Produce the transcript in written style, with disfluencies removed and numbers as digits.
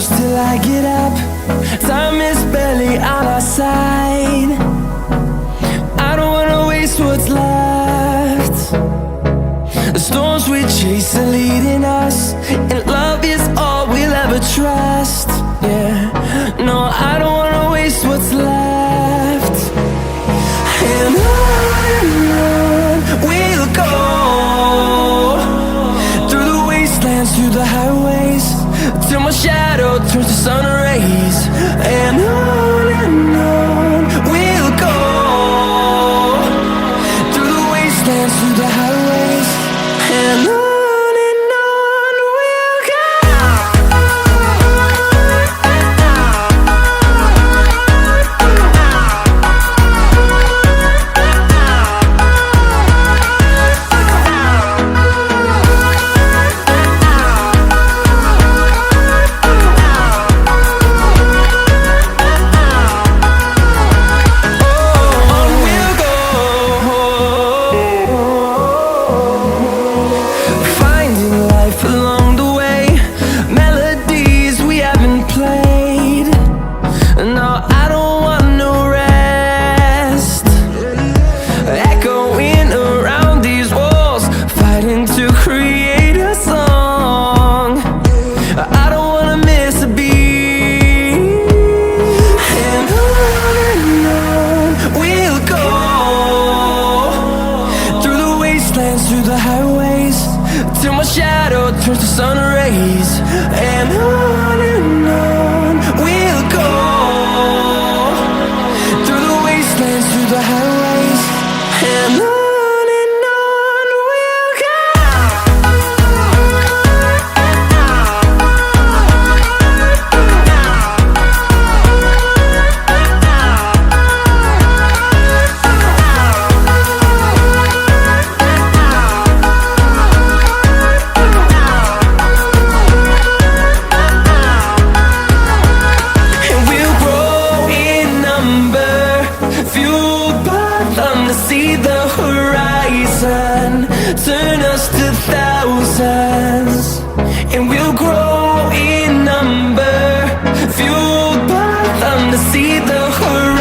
close till I get up. Time is barely on our side. I don't wanna waste what's left. The storms we chase are leading us, and love is all we'll ever trust. Yeah, no, I don't wanna waste what's left. And on we'll go, through the wastelands, through the highways, till my shadow turns to sun rays. And on we'll go, through the wastelands, through the highways, and on we'll go. Along the way, melodies we haven't played. No, I don't want no rest. Echoing around these walls, fighting to create a song. I don't wanna miss a beat. And on we'll go, through the wastelands, through the highways, till my shadow turns to sun rays. And on we'll go, through the wastelands, through the highways, and on we'll go. See the horizon, turn us to thousands, and we'll grow in number, fueled by them to see the horizon.